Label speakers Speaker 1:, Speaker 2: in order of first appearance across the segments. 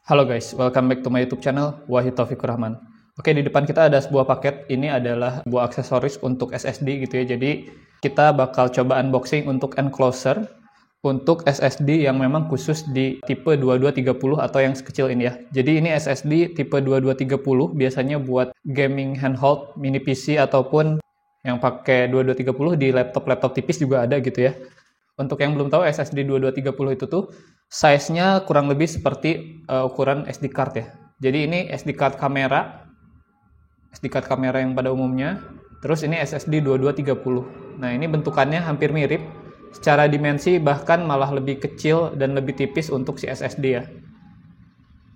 Speaker 1: Halo guys, welcome back to my YouTube channel, Wahid Taufikur Rahman. Oke, di depan kita ada sebuah paket. Ini adalah sebuah aksesoris untuk SSD gitu ya. Jadi kita bakal coba unboxing untuk enclosure untuk SSD yang memang khusus di tipe 2230 atau yang sekecil ini ya. Jadi ini SSD tipe 2230 biasanya buat gaming handheld, mini PC ataupun yang pakai 2230 di laptop-laptop tipis juga ada gitu ya. Untuk yang belum tahu, SSD 2230 itu tuh size-nya kurang lebih seperti ukuran SD card ya. Jadi ini SD card kamera yang pada umumnya. Terus ini SSD 2230. Nah, ini bentukannya hampir mirip. Secara dimensi bahkan malah lebih kecil dan lebih tipis untuk si SSD ya.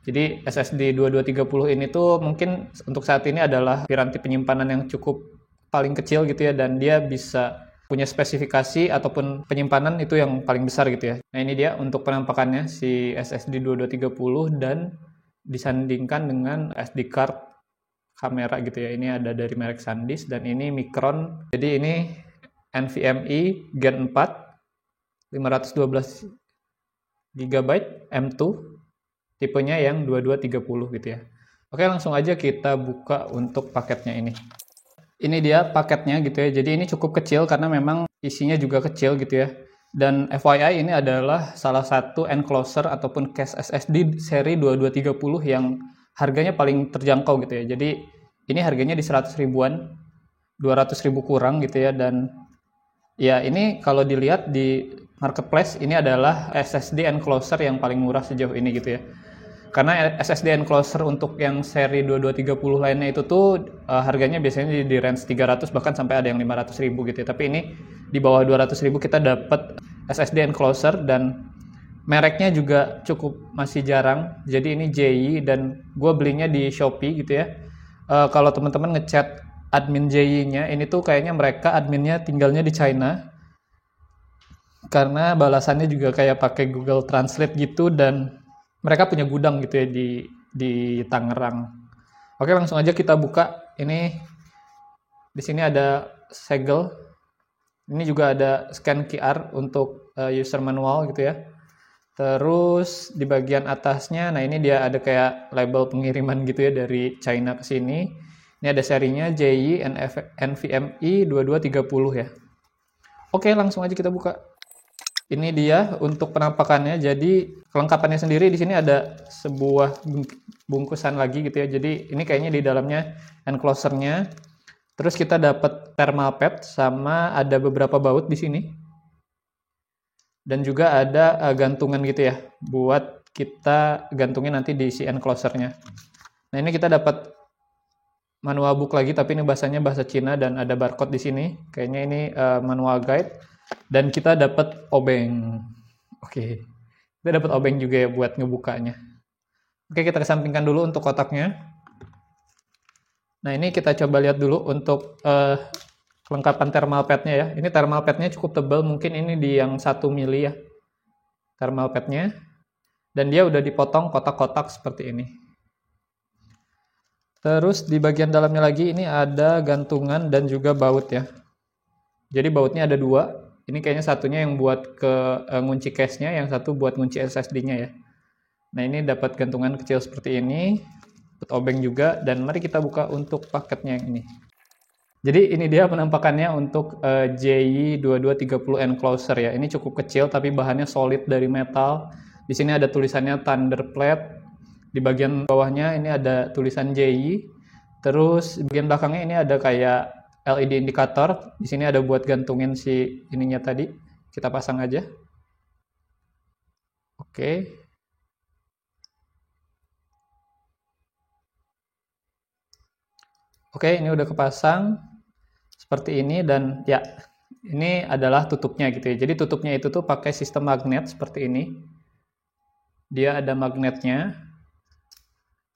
Speaker 1: Jadi SSD 2230 ini tuh mungkin untuk saat ini adalah piranti penyimpanan yang cukup paling kecil gitu ya, dan dia bisa punya spesifikasi ataupun penyimpanan itu yang paling besar gitu ya. Nah, ini dia untuk penampakannya si SSD 2230 dan disandingkan dengan SD card kamera gitu ya. Ini ada dari merek SanDisk dan ini Micron. Jadi ini NVMe Gen 4 512 GB M2, tipenya yang 2230 gitu ya. Oke, langsung aja kita buka untuk paketnya ini. Ini dia paketnya gitu ya. Jadi ini cukup kecil karena memang isinya juga kecil gitu ya. Dan FYI, ini adalah salah satu enclosure ataupun case SSD seri 2230 yang harganya paling terjangkau gitu ya. Jadi ini harganya di 100 ribuan, 200 ribu kurang gitu ya. Dan ya ini kalau dilihat di marketplace, ini adalah SSD enclosure yang paling murah sejauh ini gitu ya. Karena SSD enclosure untuk yang seri 2230 lainnya itu tuh harganya biasanya di range 300 bahkan sampai ada yang 500 ribu gitu ya. Tapi ini di bawah 200 ribu kita dapat SSD enclosure dan mereknya juga cukup masih jarang. Jadi ini JI dan gue belinya di Shopee gitu ya. Kalau teman-teman ngechat admin JI-nya, ini tuh kayaknya mereka adminnya tinggalnya di China. Karena balasannya juga kayak pakai Google Translate gitu, dan mereka punya gudang gitu ya di Tangerang. Oke, langsung aja kita buka. Ini di sini ada segel. Ini juga ada scan QR untuk user manual gitu ya. Terus di bagian atasnya, nah ini dia ada kayak label pengiriman gitu ya dari China ke sini. Ini ada serinya JI NVMe 2230 ya. Oke, langsung aja kita buka. Ini dia untuk penampakannya. Jadi kelengkapannya sendiri di sini ada sebuah bungkusan lagi gitu ya. Jadi ini kayaknya di dalamnya enclosure-nya. Terus kita dapat thermal pad sama ada beberapa baut di sini. Dan juga ada gantungan gitu ya buat kita gantungin nanti di si enclosure-nya. Nah, ini kita dapat manual book lagi, tapi ini bahasanya bahasa Cina dan ada barcode di sini. Kayaknya ini manual guide. Dan kita dapat obeng. Oke. Kita dapat obeng juga ya buat ngebukanya. Oke, kita kesampingkan dulu untuk kotaknya. Nah, ini kita coba lihat dulu untuk kelengkapan thermal pad-nya ya. Ini thermal pad-nya cukup tebal, mungkin ini di yang 1 mili ya. Thermal pad-nya. Dan dia udah dipotong kotak-kotak seperti ini. Terus di bagian dalamnya lagi ini ada gantungan dan juga baut ya. Jadi bautnya ada 2. Ini kayaknya satunya yang buat ke ngunci case-nya, yang satu buat ngunci SSD-nya ya. Nah, ini dapat gantungan kecil seperti ini, dapat obeng juga, dan mari kita buka untuk paketnya yang ini. Jadi ini dia penampakannya untuk JI 2230 enclosure ya. Ini cukup kecil tapi bahannya solid dari metal. Di sini ada tulisannya Thunderplate. Di bagian bawahnya ini ada tulisan JI. Terus di bagian belakangnya ini ada kayak LED indikator. Di sini ada buat gantungin si ininya tadi. Kita pasang aja. Oke. Oke, ini udah kepasang seperti ini, dan ya ini adalah tutupnya gitu ya. Jadi tutupnya itu tuh pakai sistem magnet seperti ini. Dia ada magnetnya.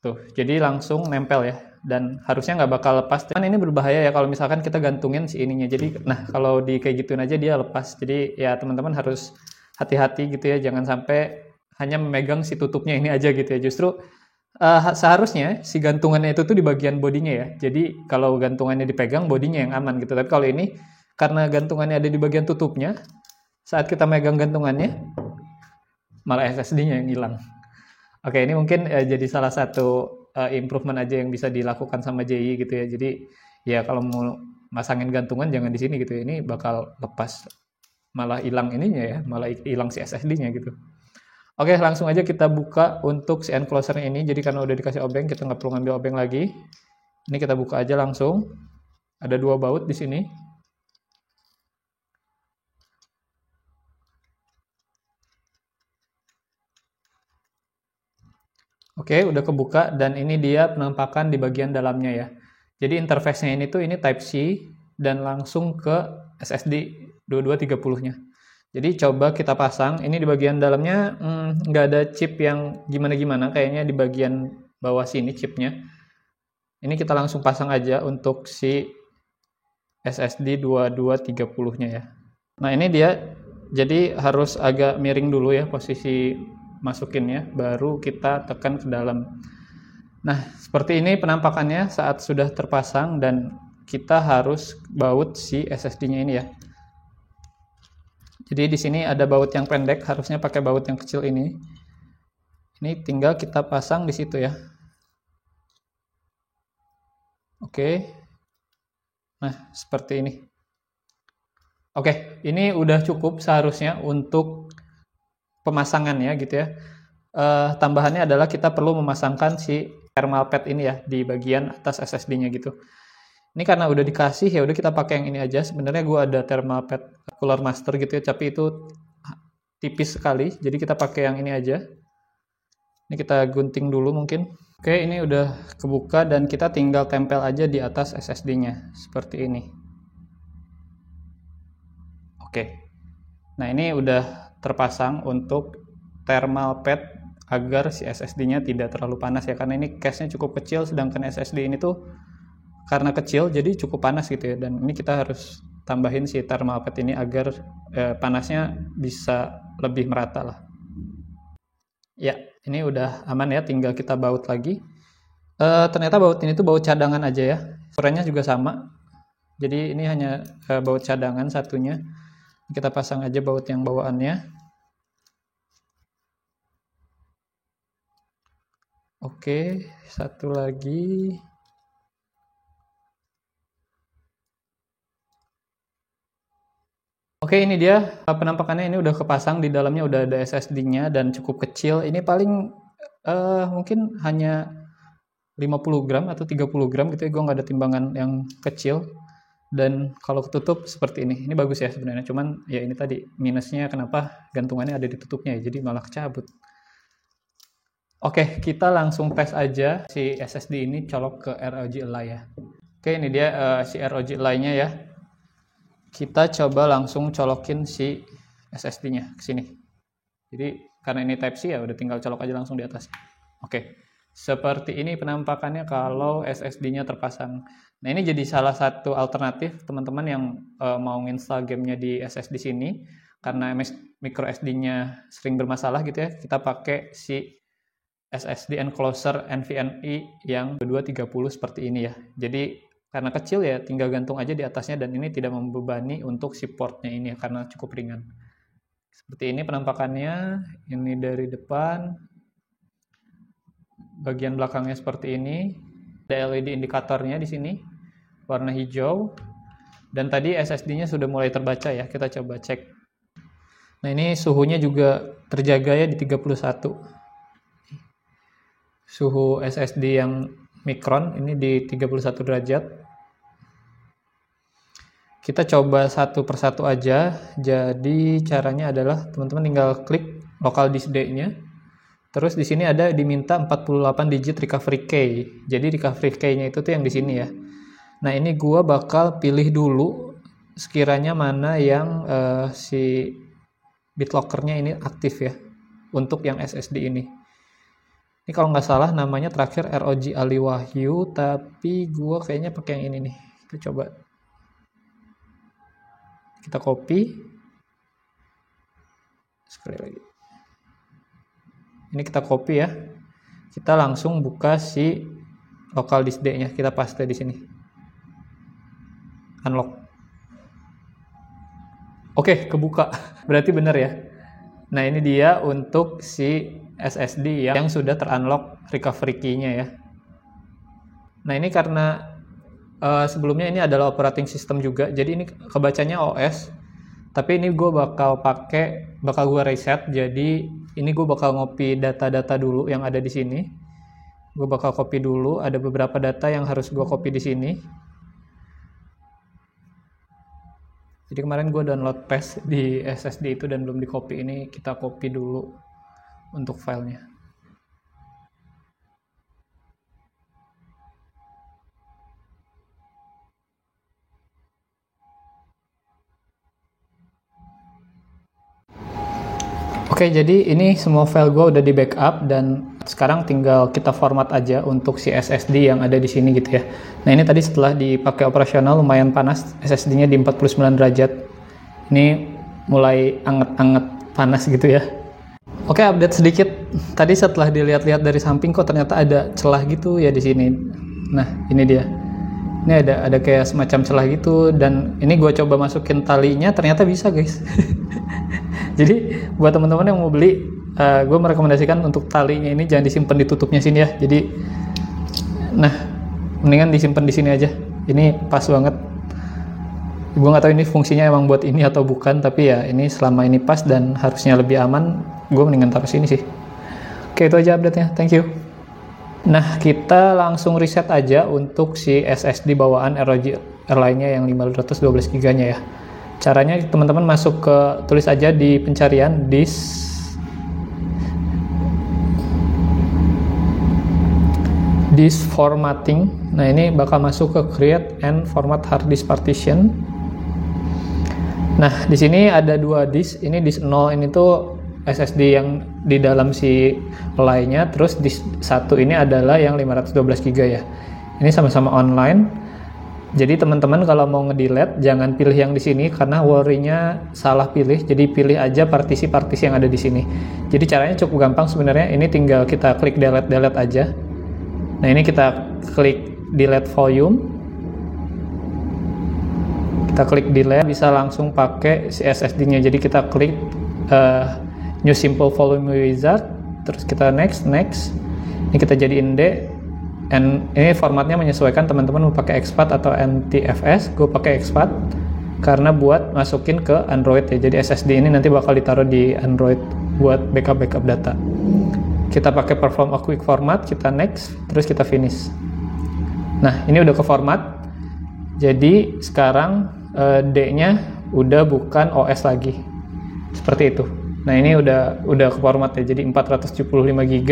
Speaker 1: Tuh, jadi langsung nempel ya. Dan harusnya nggak bakal lepas. Cuman ini berbahaya ya kalau misalkan kita gantungin si ininya. Jadi, nah kalau di kayak gituin aja dia lepas. Jadi ya teman-teman harus hati-hati gitu ya. Jangan sampai hanya memegang si tutupnya ini aja gitu ya. Justru seharusnya si gantungannya itu tuh di bagian bodinya ya. Jadi kalau gantungannya dipegang, bodinya yang aman gitu. Tapi kalau ini karena gantungannya ada di bagian tutupnya, saat kita megang gantungannya, malah SSD-nya yang hilang. Oke, ini mungkin jadi salah satu improvement aja yang bisa dilakukan sama JI gitu ya. Jadi ya kalau mau masangin gantungan jangan di sini gitu ya. Ini bakal lepas, malah hilang ininya ya, malah hilang si SSD-nya gitu. Oke, langsung aja kita buka untuk si enclosure ini. Jadi karena udah dikasih obeng, kita nggak perlu ngambil obeng lagi. Ini kita buka aja langsung. Ada 2 baut di sini. Oke, udah kebuka dan ini dia penampakan di bagian dalamnya ya. Jadi interface-nya ini tuh ini Type-C dan langsung ke SSD 2230-nya. Jadi coba kita pasang, ini di bagian dalamnya nggak ada chip yang gimana-gimana, kayaknya di bagian bawah sini chipnya. Ini kita langsung pasang aja untuk si SSD 2230-nya ya. Nah ini dia, jadi harus agak miring dulu ya posisi masukinnya, baru kita tekan ke dalam. Nah seperti ini penampakannya saat sudah terpasang dan kita harus baut si SSD-nya ini ya. Jadi di sini ada baut yang pendek, harusnya pakai baut yang kecil ini. Ini tinggal kita pasang di situ ya. Oke. Nah, seperti ini. Oke, ini udah cukup seharusnya untuk pemasangan ya gitu ya. Tambahannya adalah kita perlu memasangkan si thermal pad ini ya di bagian atas SSD-nya gitu. Ini karena udah dikasih ya udah kita pakai yang ini aja. Sebenarnya gue ada thermal pad Cooler Master gitu ya, tapi itu tipis sekali. Jadi kita pakai yang ini aja. Ini kita gunting dulu mungkin. Oke, ini udah kebuka dan kita tinggal tempel aja di atas SSD-nya seperti ini. Oke. Nah, ini udah terpasang untuk thermal pad agar si SSD-nya tidak terlalu panas ya, karena ini case-nya cukup kecil sedangkan SSD ini tuh karena kecil jadi cukup panas gitu ya, dan ini kita harus tambahin si thermal pad ini agar panasnya bisa lebih merata lah. Ya, ini udah aman ya, tinggal kita baut lagi. Ternyata baut ini tuh baut cadangan aja ya, ukurannya juga sama. Jadi ini hanya baut cadangan satunya. Kita pasang aja baut yang bawaannya. Oke, satu lagi. Oke, ini dia penampakannya, ini udah kepasang, di dalamnya udah ada SSD-nya dan cukup kecil. Ini paling mungkin hanya 50 gram atau 30 gram gitu ya, gue nggak ada timbangan yang kecil. Dan kalau ketutup seperti ini bagus ya sebenarnya, cuman ya ini tadi minusnya kenapa gantungannya ada di tutupnya ya, jadi malah cabut. Oke, kita langsung tes aja si SSD ini colok ke ROG Ally ya. Oke, ini dia si ROG Ally-nya ya. Kita coba langsung colokin si SSD-nya ke sini. Jadi karena ini Type-C ya udah tinggal colok aja langsung di atas. Oke. Seperti ini penampakannya kalau SSD-nya terpasang. Nah, ini jadi salah satu alternatif teman-teman yang mau install gamenya di SSD sini karena micro SD-nya sering bermasalah gitu ya. Kita pakai si SSD enclosure NVMe yang 2230 seperti ini ya. Jadi karena kecil ya tinggal gantung aja di atasnya dan ini tidak membebani untuk si portnya ini ya, karena cukup ringan. Seperti ini penampakannya, ini dari depan, bagian belakangnya seperti ini, ada LED indikatornya di sini, warna hijau, dan tadi SSD-nya sudah mulai terbaca ya, kita coba cek. Nah ini suhunya juga terjaga ya di 31. Suhu SSD yang Micron ini di 31 derajat. Kita coba satu persatu aja. Jadi caranya adalah teman-teman tinggal klik local disk D-nya. Terus di sini ada diminta 48 digit recovery key. Jadi recovery key-nya itu tuh yang di sini ya. Nah, ini gua bakal pilih dulu sekiranya mana yang si BitLocker-nya ini aktif ya untuk yang SSD ini. Ini kalau nggak salah namanya terakhir ROG Ali Wahyu, tapi gue kayaknya pakai yang ini nih. Kita coba. Kita copy. Sekali lagi. Ini kita copy ya. Kita langsung buka si local disk D-nya. Kita paste di sini. Unlock. Oke, kebuka. Berarti benar ya. Nah, ini dia untuk si SSD yang sudah terunlock recovery key-nya ya. Nah ini karena sebelumnya ini adalah operating system juga, jadi ini kebacanya OS. Tapi ini gue bakal gue reset. Jadi ini gue bakal ngopi data-data dulu yang ada di sini. Gue bakal copy dulu. Ada beberapa data yang harus gue copy di sini. Jadi kemarin gue download patch di SSD itu dan belum di copy. Ini kita copy dulu untuk filenya. Oke, jadi ini semua file gue udah di backup dan sekarang tinggal kita format aja untuk si SSD yang ada di sini gitu ya. Nah ini tadi setelah dipakai operasional lumayan panas, SSD-nya di 49 derajat. Ini mulai anget-anget panas gitu ya. Oke, update sedikit. Tadi setelah dilihat-lihat dari samping kok ternyata ada celah gitu ya di sini. Nah ini dia. Ini ada kayak semacam celah gitu dan ini gue coba masukin talinya ternyata bisa guys. Jadi buat teman-teman yang mau beli, gue merekomendasikan untuk talinya ini jangan disimpan di tutupnya sini ya. Jadi, nah mendingan disimpan di sini aja. Ini pas banget. Gue nggak tahu ini fungsinya emang buat ini atau bukan, tapi ya ini selama ini pas dan harusnya lebih aman, gue mendingan taruh sini sih. Oke, itu aja update-nya. Thank you. Nah kita langsung reset aja untuk si SSD bawaan ROG Airline-nya yang 512 GB nya ya. Caranya teman-teman masuk ke, tulis aja di pencarian disk formatting. Nah ini bakal masuk ke create and format hard disk partition. Nah di sini ada dua disk. Ini disk 0 ini tuh SSD yang di dalam si lainnya, terus disk 1 ini adalah yang 512 GB ya. Ini sama-sama online. Jadi teman-teman kalau mau nge-delete jangan pilih yang di sini karena worry-nya salah pilih. Jadi pilih aja partisi-partisi yang ada di sini. Jadi caranya cukup gampang sebenarnya. Ini tinggal kita klik delete aja. Nah ini kita klik delete volume. Kita klik delete, bisa langsung pakai si SSD-nya. Jadi kita klik new simple volume wizard, terus kita next. Ini kita jadiin D. And ini formatnya menyesuaikan teman-teman mau pakai exFAT atau NTFS. Gue pakai exFAT karena buat masukin ke Android ya. Jadi SSD ini nanti bakal ditaruh di Android buat backup data. Kita pakai perform a quick format, kita next, terus kita finish. Nah ini udah ke format. Jadi sekarang D-nya udah bukan OS lagi. Seperti itu. Nah ini udah ke format ya. Jadi 475 GB.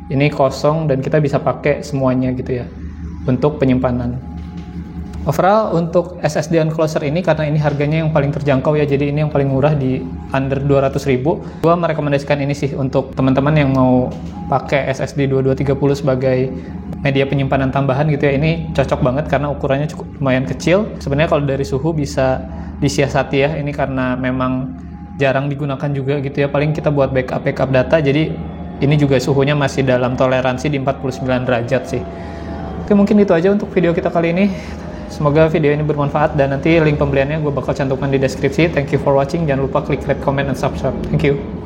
Speaker 1: Ini kosong dan kita bisa pakai semuanya gitu ya untuk penyimpanan. Overall untuk SSD Enclosure ini karena ini harganya yang paling terjangkau ya, jadi ini yang paling murah di under 200.000. Gua merekomendasikan ini sih untuk teman-teman yang mau pakai SSD 2230 sebagai media penyimpanan tambahan gitu ya. Ini cocok banget karena ukurannya cukup lumayan kecil. Sebenarnya kalau dari suhu bisa disiasati ya, ini karena memang jarang digunakan juga gitu ya. Paling kita buat backup data, jadi ini juga suhunya masih dalam toleransi di 49 derajat sih. Oke, mungkin itu aja untuk video kita kali ini. Semoga video ini bermanfaat dan nanti link pembeliannya gue bakal cantumkan di deskripsi. Thank you for watching. Jangan lupa klik like, comment, and subscribe. Thank you.